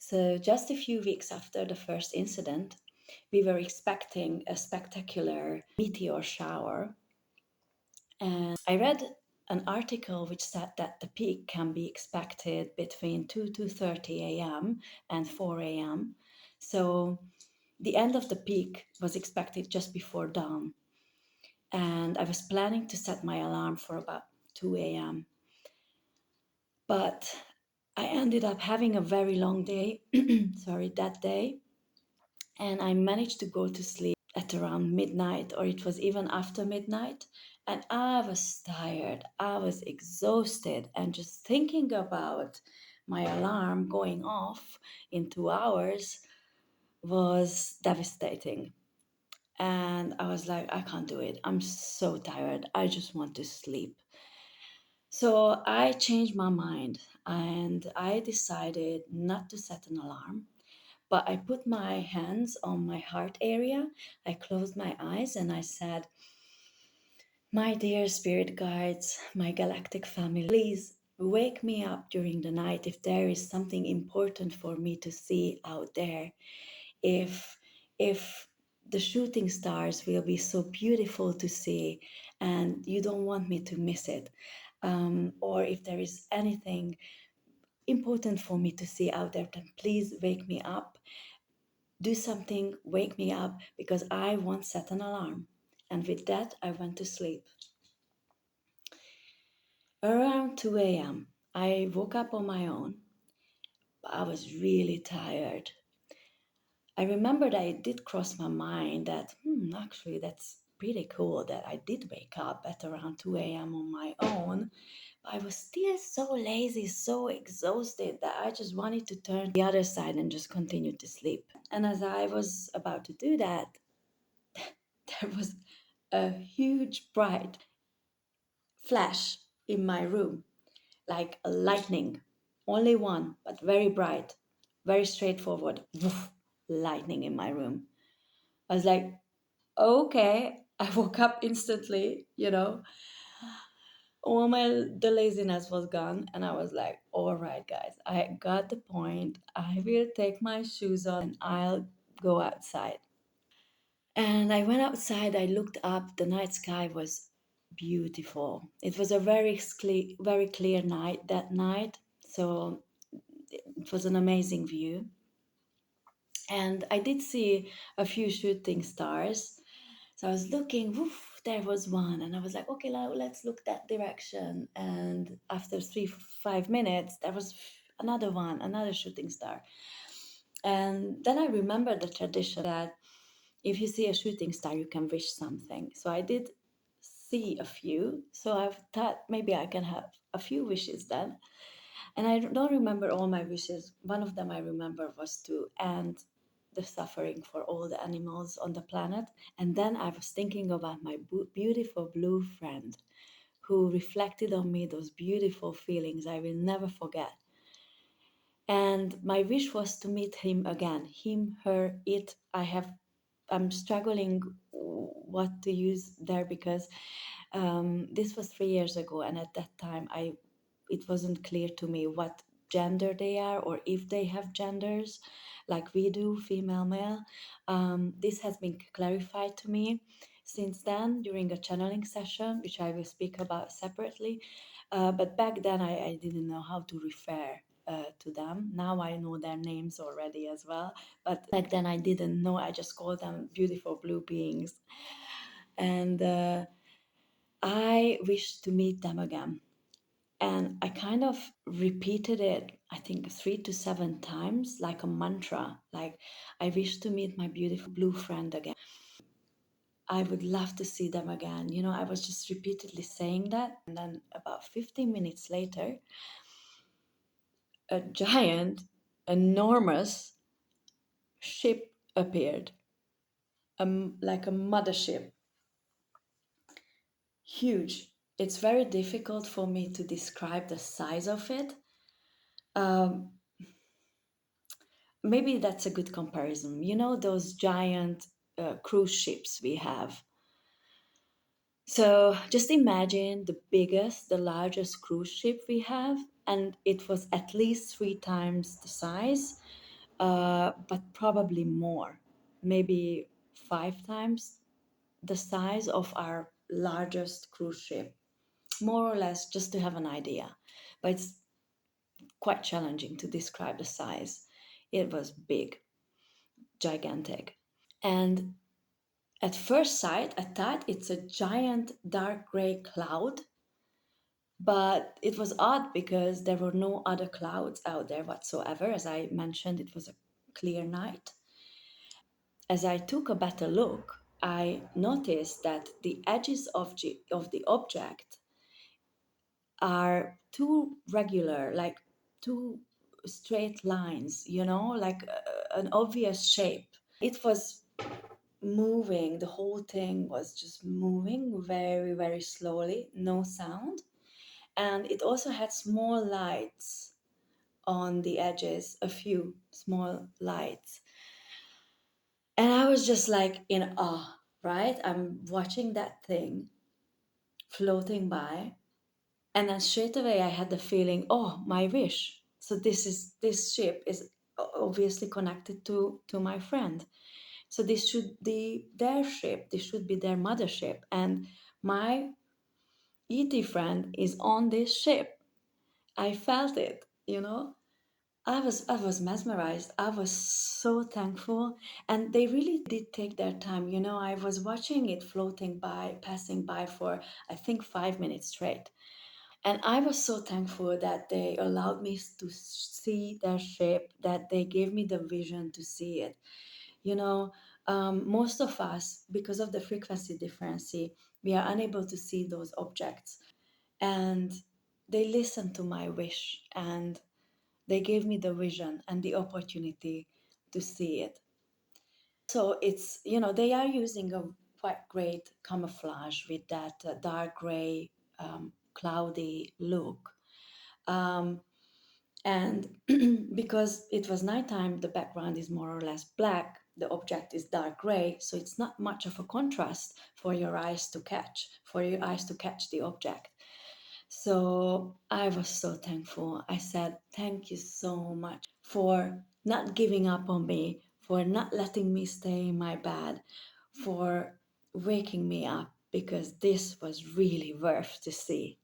So just a few weeks after the first incident, we were expecting a spectacular meteor shower. And I read an article which said that the peak can be expected between 2:30 a.m. and 4 a.m. So the end of the peak was expected just before dawn. And I was planning to set my alarm for about 2 a.m. But I ended up having a very long day, that day. And I managed to go to sleep at around midnight, or it was even after midnight. And I was tired, I was exhausted, and just thinking about my alarm going off in 2 hours was devastating. And I was like, I can't do it. I'm so tired. I just want to sleep. So I changed my mind and I decided not to set an alarm, but I put my hands on my heart area. I closed my eyes and I said, my dear spirit guides, my galactic family, please wake me up during the night if there is something important for me to see out there. If the shooting stars will be so beautiful to see and you don't want me to miss it, or if there is anything important for me to see out there, then please wake me up. Do something, wake me up, because I won't set an alarm. And with that, I went to sleep. Around 2 a.m., I woke up on my own. I was really tired. I remember that it did cross my mind that, actually, that's pretty cool that I did wake up at around 2 a.m. on my own. But I was still so lazy, so exhausted that I just wanted to turn to the other side and just continue to sleep. And as I was about to do that, there was a huge bright flash in my room, like a lightning. Only one, but very bright, very straightforward. Woof, lightning in my room. I was like, okay. I woke up instantly, All the laziness was gone, and I was like, all right, guys, I got the point. I will take my shoes on and I'll go outside. And I went outside, I looked up, the night sky was beautiful. It was a very clear night that night, so it was an amazing view. And I did see a few shooting stars. So I was looking, woof, there was one. And I was like, okay, now let's look that direction. And after 5 minutes, there was another one, another shooting star. And then I remember the tradition that if you see a shooting star, you can wish something. So I did see a few. So I thought maybe I can have a few wishes then. And I don't remember all my wishes. One of them I remember was to end the suffering for all the animals on the planet. And then I was thinking about my beautiful blue friend who reflected on me those beautiful feelings I will never forget. And my wish was to meet him again. Him, her, it. I'm struggling what to use there because this was 3 years ago, and at that time it wasn't clear to me what gender they are or if they have genders like we do, female, male. This has been clarified to me since then during a channeling session, which I will speak about separately. But back then I didn't know how to refer to them. Now I know their names already as well. But back then I didn't know. I just called them beautiful blue beings. And I wished to meet them again. And I kind of repeated it, I think 3 to 7 times, like a mantra. Like, I wish to meet my beautiful blue friend again. I would love to see them again. I was just repeatedly saying that. And then about 15 minutes later, a giant, enormous ship appeared, like a mothership. Huge. It's very difficult for me to describe the size of it. Um, Maybe that's a good comparison. Those giant cruise ships we have. So just imagine the largest cruise ship we have, and it was at least 3 times the size. but probably more, maybe 5 times the size of our largest cruise ship, more or less, just to have an idea. But it's quite challenging to describe the size. It was big, gigantic. And at first sight, I thought it's a giant dark gray cloud, but it was odd because there were no other clouds out there whatsoever. As I mentioned, it was a clear night. As I took a better look, I noticed that the edges of the object are too regular, like two straight lines, like an obvious shape. It was moving, the whole thing was just moving very, very slowly, no sound. And it also had small lights on the edges, a few small lights. And I was just like in awe, right? I'm watching that thing floating by. And then straight away I had the feeling, oh, my wish. So this ship is obviously connected to my friend. So this should be their ship. This should be their mothership. And my ET friend is on this ship. I felt it. I was mesmerized. I was so thankful. And they really did take their time. I was watching it floating by, passing by for I think 5 minutes straight. And I was so thankful that they allowed me to see their ship, that they gave me the vision to see it. You know, most of us, because of the frequency difference, we are unable to see those objects. And they listened to my wish and they gave me the vision and the opportunity to see it. So they are using a quite great camouflage with that dark gray, cloudy look. Um, and because it was nighttime, the background is more or less black, the object is dark gray, so it's not much of a contrast for your eyes to catch the object. So I was so thankful. I said, thank you so much for not giving up on me, for not letting me stay in my bed, for waking me up, because this was really worth to see.